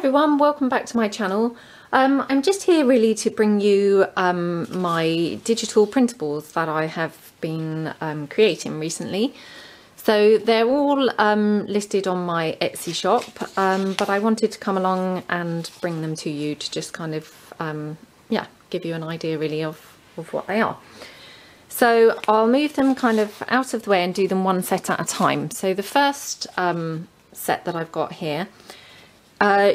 everyone, welcome back to my channel. I'm just here really to bring you my digital printables that I have been creating recently. So they're all listed on my Etsy shop, but I wanted to come along and bring them to you to just kind of, yeah, give you an idea really of what they are. So I'll move them kind of out of the way and do them one set at a time. So the first set that I've got here,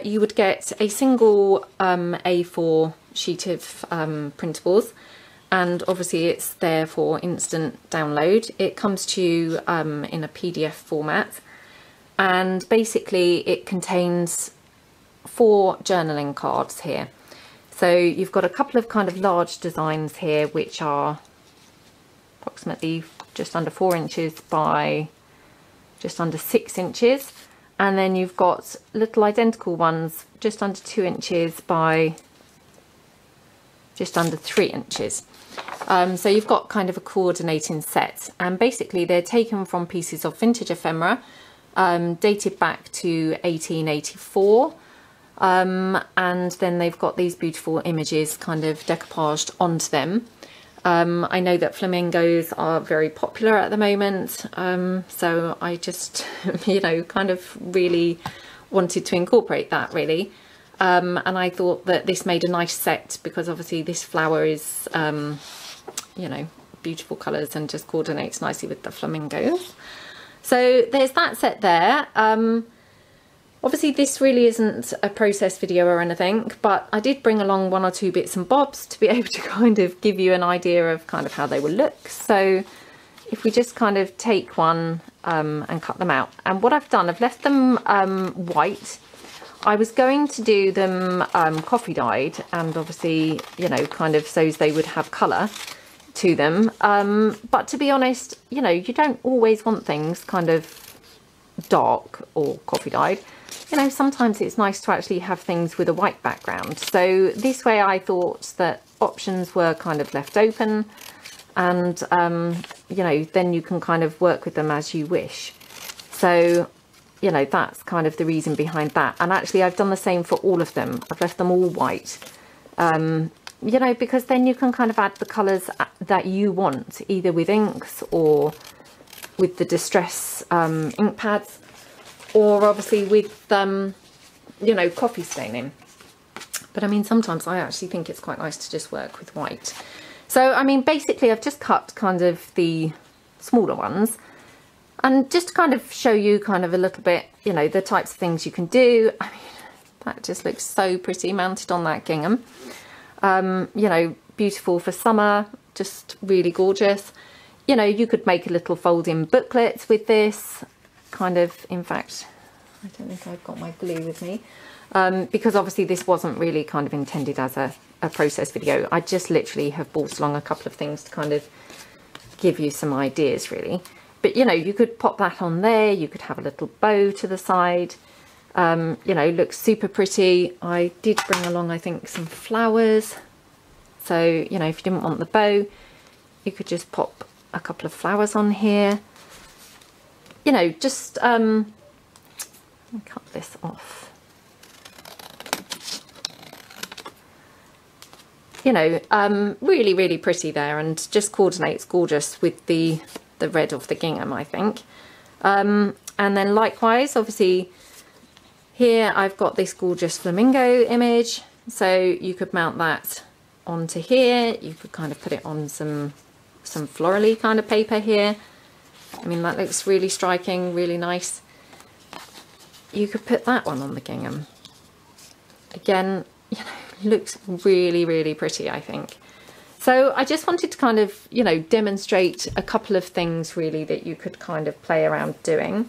you would get a single A4 sheet of printables, and obviously it's there for instant download. It comes to you in a PDF format, and basically it contains 4 journaling cards here. So you've got a couple of kind of large designs here which are approximately just under 4 inches by just under 6 inches. And then you've got little identical ones just under 2 inches by just under 3 inches. So you've got kind of a coordinating set, and basically they're taken from pieces of vintage ephemera dated back to 1884, and then they've got these beautiful images kind of decoupaged onto them. I know that flamingos are very popular at the moment, so I just, you know, kind of really wanted to incorporate that really. And I thought that this made a nice set because obviously this flower is, you know, beautiful colours and just coordinates nicely with the flamingos. So there's that set there. Obviously this really isn't a process video or anything, but I did bring along 1 or 2 bits and bobs to be able to kind of give you an idea of kind of how they will look. So if we just kind of take one and cut them out, and what I've done, I've left them white. I was going to do them coffee dyed, and obviously, you know, kind of so they would have colour to them. But to be honest, you know, you don't always want things kind of dark or coffee dyed. You know, sometimes it's nice to actually have things with a white background. So this way I thought that options were kind of left open, and you know, then you can kind of work with them as you wish. So, you know, that's kind of the reason behind that. And actually I've done the same for all of them. I've left them all white, you know, because then you can kind of add the colours that you want, either with inks or with the distress ink pads, or obviously with you know, coffee staining. But I mean, sometimes I actually think it's quite nice to just work with white. So I mean, basically I've just cut kind of the smaller ones, and just to kind of show you kind of a little bit, you know, the types of things you can do. I mean, that just looks so pretty mounted on that gingham. You know, beautiful for summer, just really gorgeous. You know, you could make a little folding booklet with this kind of, in fact, I don't think I've got my glue with me, because obviously this wasn't really kind of intended as a process video. I just literally have brought along a couple of things to kind of give you some ideas really. But you know, you could pop that on there, you could have a little bow to the side, you know, looks super pretty. I did bring along, I think, some flowers. So, you know, if you didn't want the bow, you could just pop a couple of flowers on here. You know, just let me cut this off. You know, really, really pretty there, and just coordinates gorgeous with the red of the gingham, I think. And then likewise, obviously, here I've got this gorgeous flamingo image, so you could mount that onto here. You could kind of put it on some florally kind of paper here. I mean, that looks really striking, really nice. You could put that one on the gingham. Again, you know, looks really, really pretty, I think. So I just wanted to kind of, you know, demonstrate a couple of things really that you could kind of play around doing.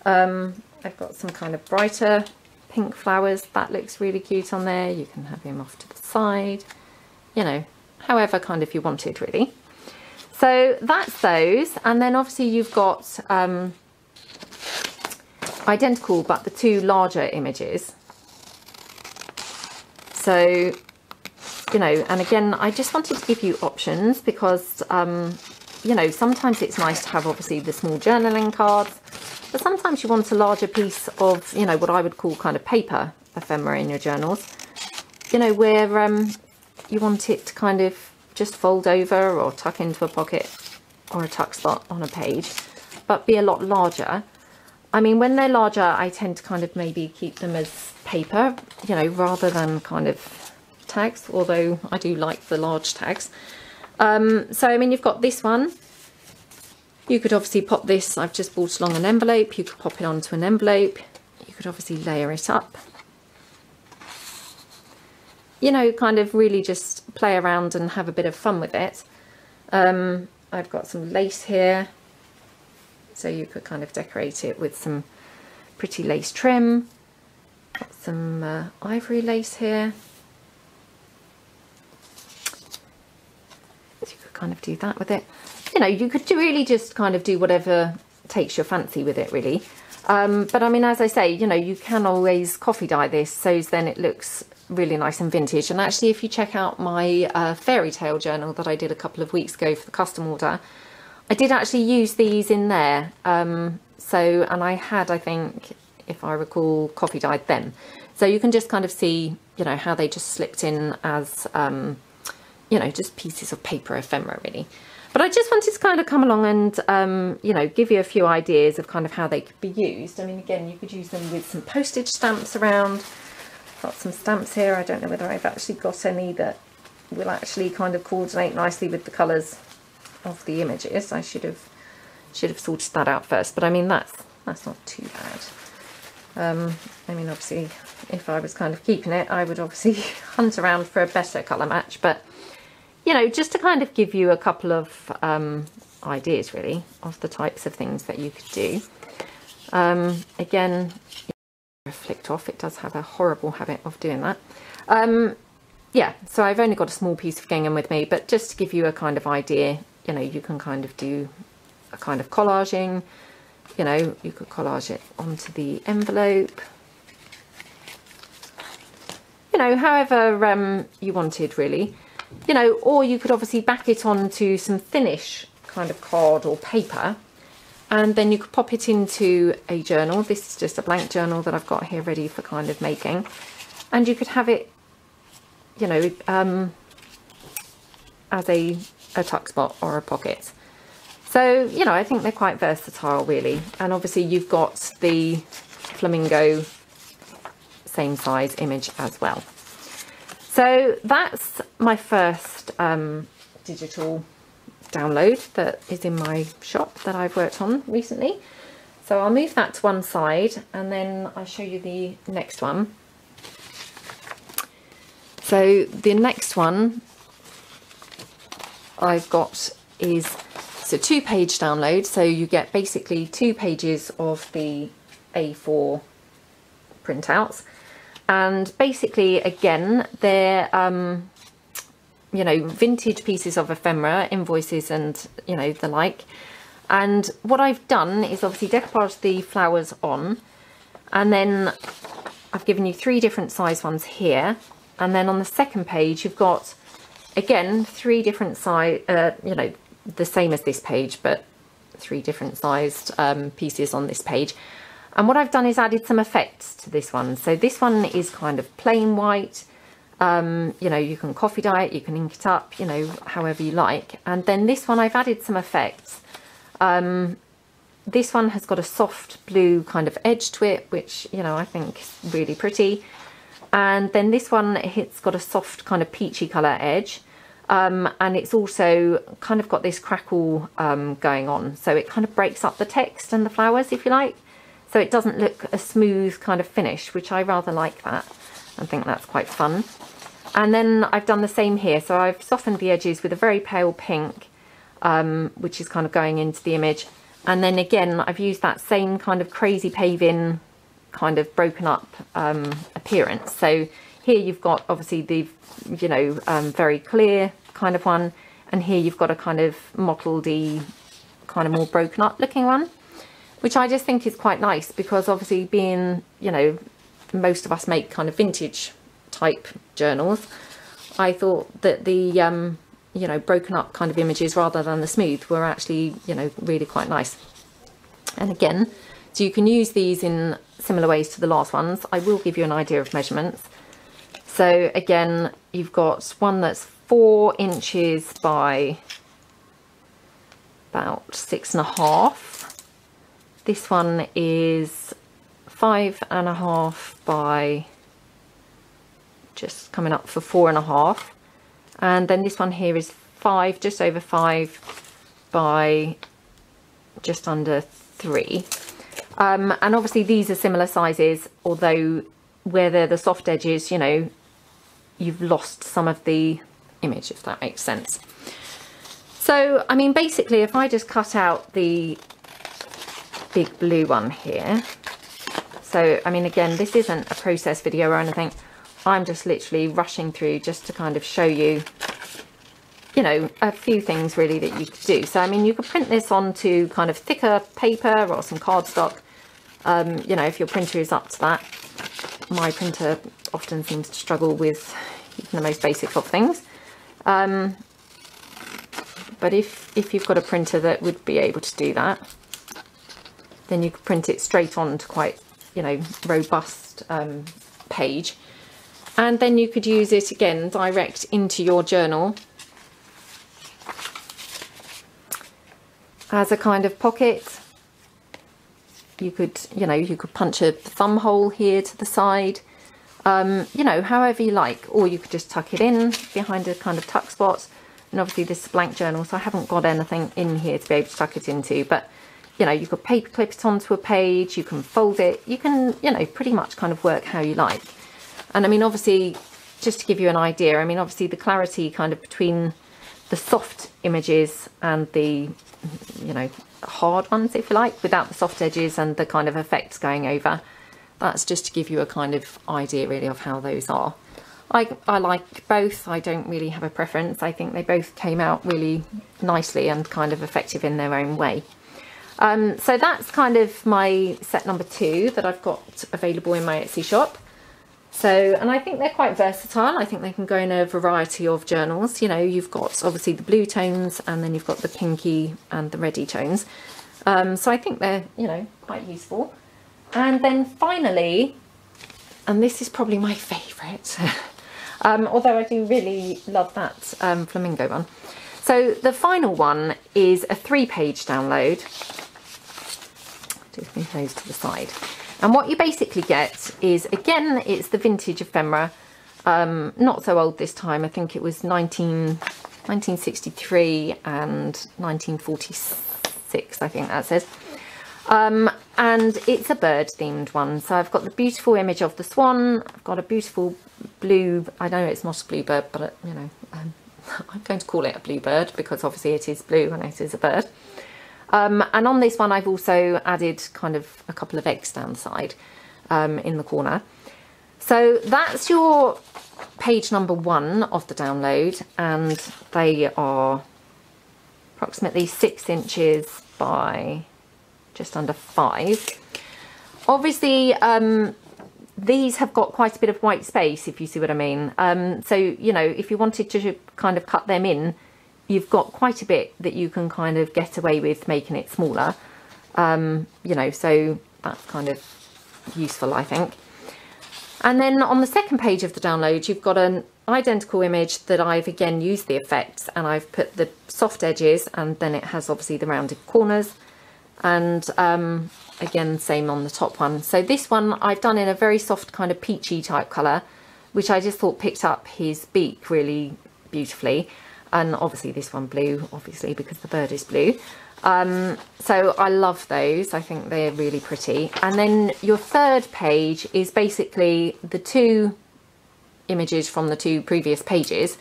I've got some kind of brighter pink flowers. That looks really cute on there. You can have him off to the side, you know, however kind of you wanted really. So that's those, and then obviously you've got identical but the 2 larger images. So, you know, and again, I just wanted to give you options because, you know, sometimes it's nice to have obviously the small journaling cards, but sometimes you want a larger piece of, you know, what I would call kind of paper ephemera in your journals, you know, where you want it to kind of just fold over or tuck into a pocket or a tuck spot on a page, but be a lot larger. I mean, when they're larger, I tend to kind of maybe keep them as paper, you know, rather than kind of tags, although I do like the large tags. So, I mean, you've got this one. You could obviously pop this, I've just brought along an envelope. You could pop it onto an envelope. You could obviously layer it up. You know, kind of really just play around and have a bit of fun with it. I've got some lace here. So you could kind of decorate it with some pretty lace trim. Got some ivory lace here. So you could kind of do that with it. You know, you could really just kind of do whatever takes your fancy with it, really. But I mean, as I say, you know, you can always coffee dye this, so then it looks really nice and vintage. And actually, if you check out my fairy tale journal that I did a couple of weeks ago for the custom order, I did actually use these in there. And I had, I think, if I recall, coffee dyed them. So you can just kind of see, you know, how they just slipped in as, you know, just pieces of paper ephemera, really. But I just wanted to kind of come along and, you know, give you a few ideas of kind of how they could be used. I mean, again, you could use them with some postage stamps around. Got some stamps here. I don't know whether I've actually got any that will actually kind of coordinate nicely with the colours of the images. I should have sorted that out first. But I mean, that's not too bad. I mean, obviously, if I was kind of keeping it, I would obviously hunt around for a better colour match. But you know, just to kind of give you a couple of ideas, really, of the types of things that you could do. Again, flicked off, it does have a horrible habit of doing that. Yeah, so I've only got a small piece of gingham with me, but just to give you a kind of idea, you know, you can kind of do a kind of collaging. You know, you could collage it onto the envelope. You know, however you wanted, really. You know, or you could obviously back it onto some thinnish kind of card or paper, and then you could pop it into a journal. This is just a blank journal that I've got here ready for kind of making, and you could have it, you know, as a tuck spot or a pocket. So, you know, I think they're quite versatile, really. And obviously you've got the flamingo same size image as well. So that's my first digital download that is in my shop that I've worked on recently. So I'll move that to one side and then I'll show you the next one. So the next one I've got is a 2-page download. So you get basically 2 pages of the A4 printouts. And basically, again, they're, you know, vintage pieces of ephemera, invoices and, you know, the like. And what I've done is obviously decoupaged the flowers on. And then I've given you 3 different size ones here. And then on the second page, you've got, again, 3 different size, you know, the same as this page, but 3 different sized pieces on this page. And what I've done is added some effects to this one. So this one is kind of plain white. You know, you can coffee dye it, you can ink it up, you know, however you like. And then this one, I've added some effects. This one has got a soft blue kind of edge to it, which, you know, I think is really pretty. And then this one, it's got a soft kind of peachy colour edge. And it's also kind of got this crackle going on. So it kind of breaks up the text and the flowers, if you like. So it doesn't look a smooth kind of finish, which I rather like that. I think that's quite fun. And then I've done the same here. So I've softened the edges with a very pale pink, which is kind of going into the image. And then again, I've used that same kind of crazy paving kind of broken up appearance. So here you've got obviously the, you know, very clear kind of one. And here you've got a kind of mottledy, kind of more broken up looking one, which I just think is quite nice because obviously being, you know, most of us make kind of vintage type journals. I thought that the, you know, broken up kind of images rather than the smooth were actually, you know, really quite nice. And again, So you can use these in similar ways to the last ones. I will give you an idea of measurements. So again, you've got one that's 4 inches by about 6.5. This one is 5.5 by just coming up for 4.5. And then this one here is 5, just over 5 by just under 3. And obviously these are similar sizes, although where they're the soft edges, you know, you've lost some of the image, if that makes sense. So, I mean, basically, if I just cut out the big blue one here. So, I mean, again, this isn't a process video or anything. I'm just literally rushing through just to kind of show you, you know, a few things really that you could do. So, I mean, you could print this onto kind of thicker paper or some cardstock. You know, if your printer is up to that. My printer often seems to struggle with even the most basic of things. But if you've got a printer that would be able to do that, then you could print it straight onto quite, you know, robust page. And then you could use it again direct into your journal as a kind of pocket. You could, you know, you could punch a thumb hole here to the side, you know, however you like, or you could just tuck it in behind a kind of tuck spot. And obviously this is a blank journal, so I haven't got anything in here to be able to tuck it into, but you know, you could paper clip it onto a page, you can fold it, you can, you know, pretty much kind of work how you like. And I mean, obviously, just to give you an idea, I mean, obviously the clarity kind of between the soft images and the, you know, hard ones, if you like, without the soft edges and the kind of effects going over. That's just to give you a kind of idea really of how those are. I like both. I don't really have a preference. I think they both came out really nicely and kind of effective in their own way. So that's kind of my set number 2 that I've got available in my Etsy shop. So, and I think they're quite versatile. I think they can go in a variety of journals. You know, you've got obviously the blue tones, and then you've got the pinky and the reddy tones. So I think they're, you know, quite useful. And then finally, and this is probably my favourite, although I do really love that flamingo one. So the final one is a 3-page download. Just move those to the side. And what you basically get is, again, it's the vintage ephemera. Not so old this time. I think it was 1963 and 1946, I think that says. And it's a bird themed one. So I've got the beautiful image of the swan. I've got a beautiful blue, I know it's not a bluebird, but you know, I'm going to call it a bluebird because obviously it is blue and it is a bird. And on this one, I've also added kind of a couple of eggs down the side in the corner. So that's your page number 1 of the download, and they are approximately 6 inches by just under 5. Obviously, these have got quite a bit of white space, if you see what I mean. So, you know, if you wanted to kind of cut them in, you've got quite a bit that you can kind of get away with making it smaller. You know, so that's kind of useful, I think. And then on the second page of the download, you've got an identical image that I've again used the effects, and I've put the soft edges, and then it has obviously the rounded corners. And again, same on the top one. So this one I've done in a very soft kind of peachy type colour, which I just thought picked up his beak really beautifully. And obviously this one blue, obviously, because the bird is blue. So I love those. I think they're really pretty. And then your third page is basically the 2 images from the 2 previous pages,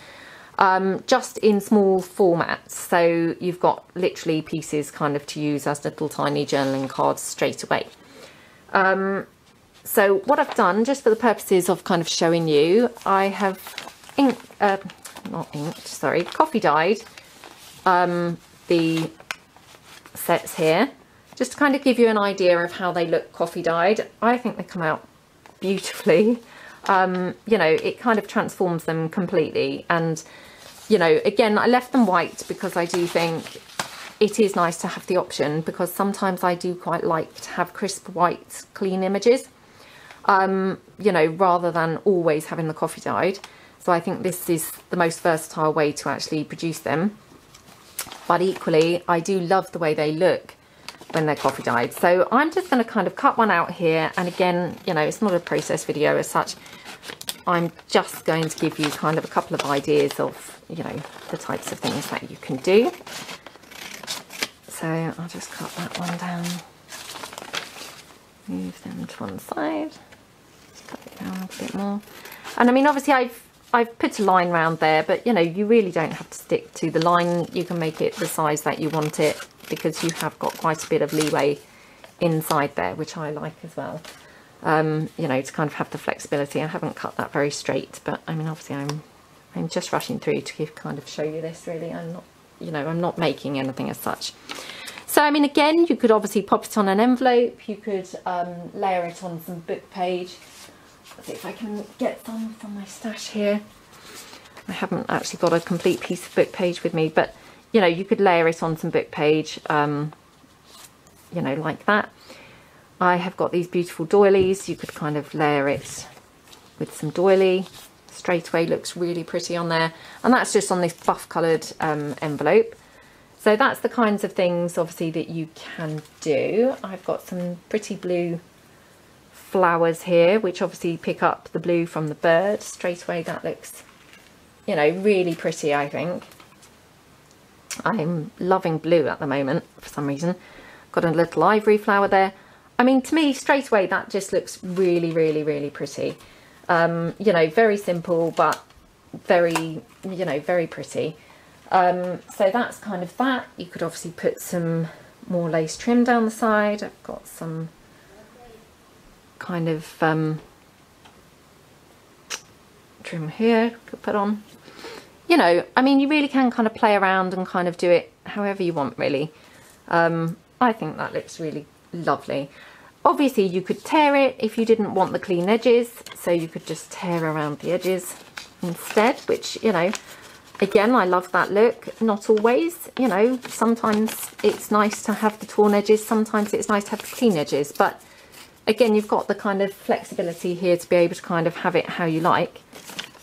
just in small formats. So you've got literally pieces kind of to use as little tiny journaling cards straight away. So what I've done, just for the purposes of kind of showing you, I have coffee dyed the sets here, just to kind of give you an idea of how they look coffee dyed. I think they come out beautifully. You know, it kind of transforms them completely. And, you know, again, I left them white because I do think it is nice to have the option, because sometimes I do quite like to have crisp, white, clean images, you know, rather than always having the coffee dyed. So I think this is the most versatile way to actually produce them. But equally, I do love the way they look when they're coffee dyed. So I'm just going to kind of cut one out here. And again, you know, it's not a process video as such. I'm just going to give you kind of a couple of ideas of, you know, the types of things that you can do. So I'll just cut that one down. Move them to one side. Cut it down a bit more. And I mean, obviously I've put a line round there, but you know, you really don't have to stick to the line. You can make it the size that you want it, because you have got quite a bit of leeway inside there, which I like as well. You know, to kind of have the flexibility. I haven't cut that very straight, but I mean, obviously I'm just rushing through to kind of show you this really. I'm not, you know, I'm not making anything as such. So I mean, again, you could obviously pop it on an envelope. You could layer it on some book page. Let's see if I can get some from my stash here. I haven't actually got a complete piece of book page with me, but you know, you could layer it on some book page, you know, like that. I have got these beautiful doilies. You could kind of layer it with some doily. Straight away looks really pretty on there. And that's just on this buff coloured envelope. So that's the kinds of things, obviously, that you can do. I've got some pretty blue flowers here, which obviously pick up the blue from the bird. Straight away that looks, you know, really pretty, I think. I'm loving blue at the moment for some reason. Got a little ivory flower there. I mean, to me, straight away, that just looks really, really, really pretty. You know, very simple, but very, you know, very pretty. So that's kind of that. You could obviously put some more lace trim down the side. I've got some kind of trim here could put on. You know, I mean, you really can kind of play around and kind of do it however you want, really. I think that looks really lovely. Obviously, you could tear it if you didn't want the clean edges, so you could just tear around the edges instead, which, you know, again, I love that look. Not always, you know, sometimes it's nice to have the torn edges, sometimes it's nice to have the clean edges, but again, you've got the kind of flexibility here to be able to kind of have it how you like.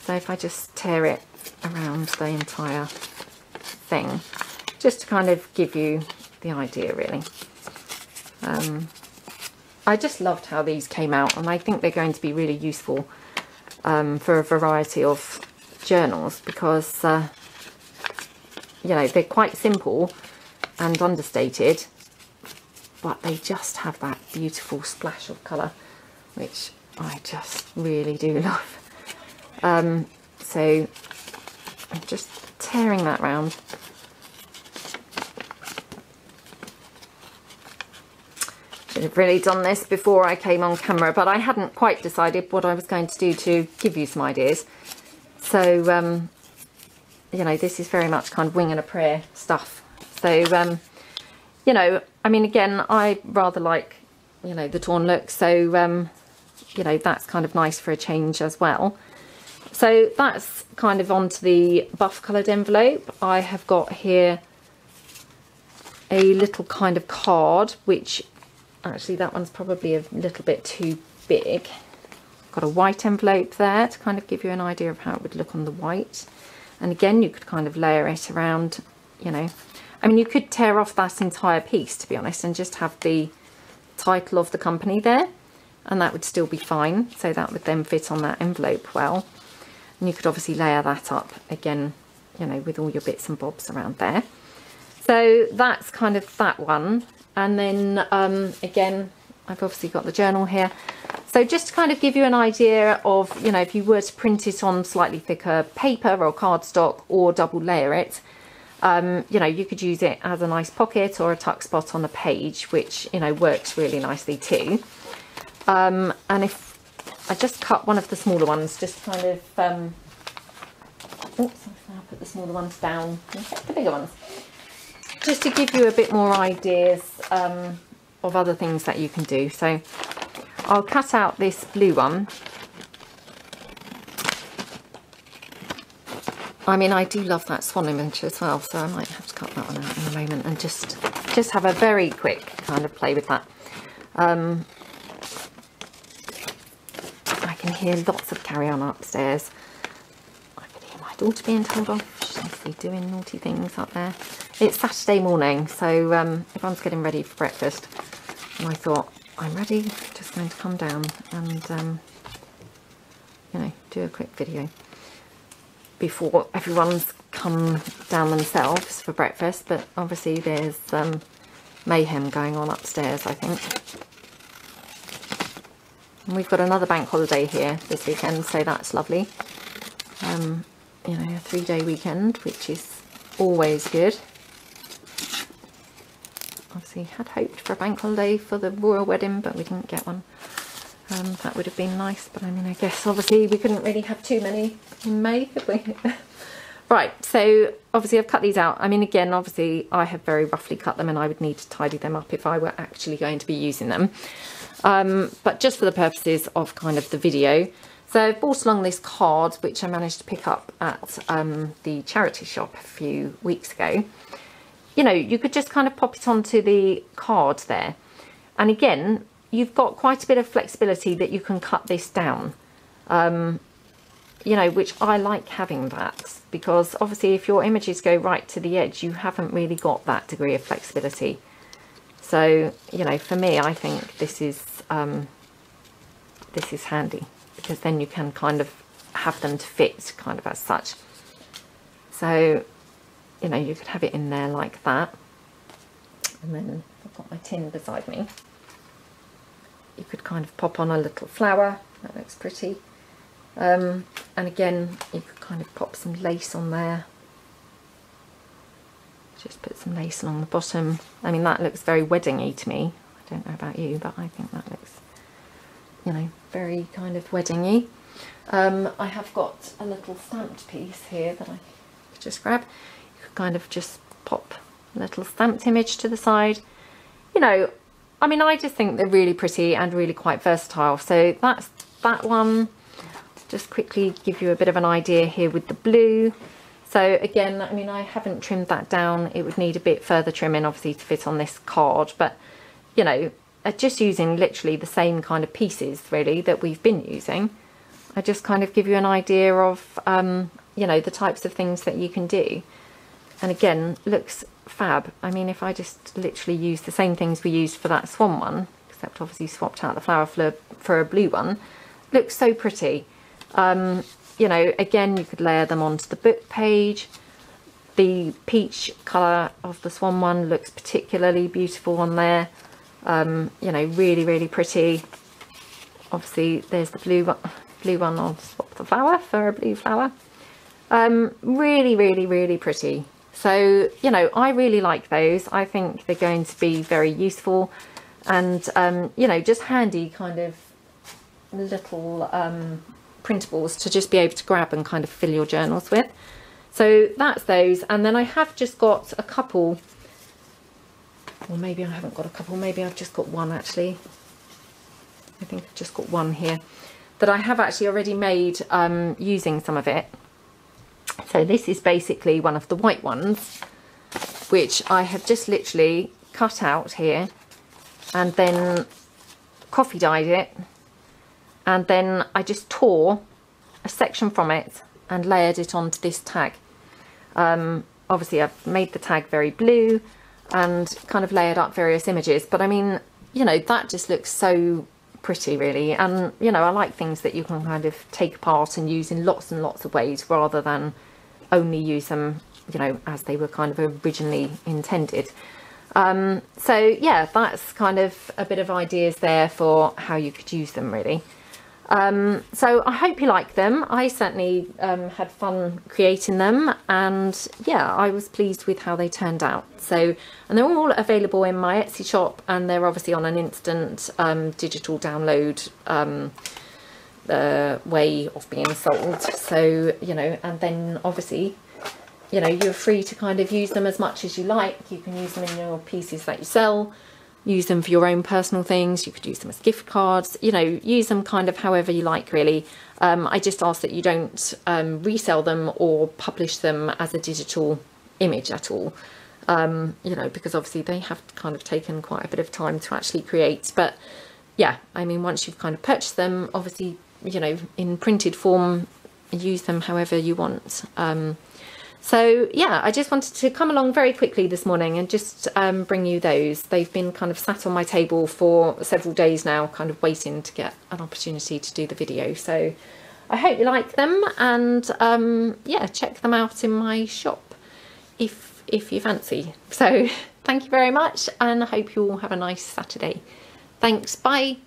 So if I just tear it around the entire thing, just to kind of give you the idea, really. I just loved how these came out, and I think they're going to be really useful for a variety of journals, because you know, they're quite simple and understated, but they just have that beautiful splash of colour, which I just really do love. So I'm just tearing that round. Should have really done this before I came on camera, but I hadn't quite decided what I was going to do to give you some ideas. So, you know, this is very much kind of wing and a prayer stuff. So, you know, I mean, again, I rather like, you know, the torn look. So, you know, that's kind of nice for a change as well. So that's kind of onto the buff coloured envelope. I have got here a little kind of card, which actually that one's probably a little bit too big. Got a white envelope there to kind of give you an idea of how it would look on the white. And again, you could kind of layer it around, you know. I mean, you could tear off that entire piece, to be honest, and just have the title of the company there, and that would still be fine. So that would then fit on that envelope well. And you could obviously layer that up again, you know, with all your bits and bobs around there. So that's kind of that one. And then again, I've obviously got the journal here. So just to kind of give you an idea of, you know, if you were to print it on slightly thicker paper or cardstock or double layer it, you know, you could use it as a nice pocket or a tuck spot on a page, which, you know, works really nicely too. And if I just cut one of the smaller ones, just kind of, oops, I'll put the smaller ones down and take the bigger ones. Just to give you a bit more ideas of other things that you can do. So I'll cut out this blue one. I mean, I do love that swan image as well, so I might have to cut that one out in a moment and just have a very quick kind of play with that. I can hear lots of carry on upstairs. I can hear my daughter being told off. She's obviously doing naughty things up there. It's Saturday morning, so everyone's getting ready for breakfast. And I thought, I'm ready, just going to come down and, you know, do a quick video before everyone's come down themselves for breakfast. But obviously there's mayhem going on upstairs, I think. And we've got another bank holiday here this weekend, so that's lovely. You know, a 3-day weekend, which is always good. Obviously had hoped for a bank holiday for the royal wedding, but we didn't get one. That would have been nice, but I mean, I guess obviously we couldn't really have too many in May, could we? Right, so obviously I've cut these out. I mean, again, obviously I have very roughly cut them and I would need to tidy them up if I were actually going to be using them. But just for the purposes of kind of the video. So I've brought along this card, which I managed to pick up at the charity shop a few weeks ago. You know, you could just kind of pop it onto the card there. And again, you've got quite a bit of flexibility that you can cut this down. You know, which I like having that, because obviously if your images go right to the edge, you haven't really got that degree of flexibility. So, you know, for me, I think this is handy, because then you can kind of have them to fit kind of as such. So, you know, you could have it in there like that. And then I've got my tin beside me. You could kind of pop on a little flower. That looks pretty. And again, you could kind of pop some lace on there. Just put some lace along the bottom. I mean, that looks very wedding-y to me. I don't know about you, but I think that looks, you know, very kind of wedding-y. I have got a little stamped piece here that I could just grab. You could kind of just pop a little stamped image to the side. You know, I mean, I just think they're really pretty and really quite versatile. So that's that one. Just quickly give you a bit of an idea here with the blue. So again, I mean, I haven't trimmed that down. It would need a bit further trimming, obviously, to fit on this card. But, you know, just using literally the same kind of pieces, really, that we've been using. I just kind of give you an idea of, you know, the types of things that you can do. And again, looks fab. I mean, if I just literally use the same things we used for that swan one, except obviously swapped out the flower for a blue one, looks so pretty. You know, again, you could layer them onto the book page. The peach colour of the swan one looks particularly beautiful on there. You know, really, really pretty. Obviously, there's the blue one. I'll swap the flower for a blue flower. Really, really, really pretty. So, you know, I really like those. I think they're going to be very useful and, you know, just handy kind of little printables to just be able to grab and kind of fill your journals with. So that's those. And then I have just got a couple, or maybe I haven't got a couple, maybe I've just got one actually. I think I've just got one here that I have actually already made using some of it. So this is basically one of the white ones, which I have just literally cut out here and then coffee dyed it. And then I just tore a section from it and layered it onto this tag. Obviously I've made the tag very blue and kind of layered up various images. But I mean, you know, that just looks so pretty really. And, you know, I like things that you can kind of take apart and use in lots and lots of ways rather than only use them, you know, as they were kind of originally intended. So yeah, that's kind of a bit of ideas there for how you could use them really. So I hope you like them. I certainly had fun creating them, and yeah, I was pleased with how they turned out. So, and they're all available in my Etsy shop, and they're obviously on an instant digital download way of being sold. So, you know, and then obviously, you know, you're free to kind of use them as much as you like. You can use them in your pieces that you sell. use them for your own personal things. You could use them as gift cards, you know, use them kind of however you like, really. I just ask that you don't resell them or publish them as a digital image at all, you know, because obviously they have kind of taken quite a bit of time to actually create. But yeah, I mean, once you've kind of purchased them, obviously, you know, in printed form, use them however you want. So yeah, I just wanted to come along very quickly this morning and just bring you those. They've been kind of sat on my table for several days now, kind of waiting to get an opportunity to do the video. So I hope you like them, and yeah, check them out in my shop if you fancy. So thank you very much, and I hope you all have a nice Saturday. Thanks, bye.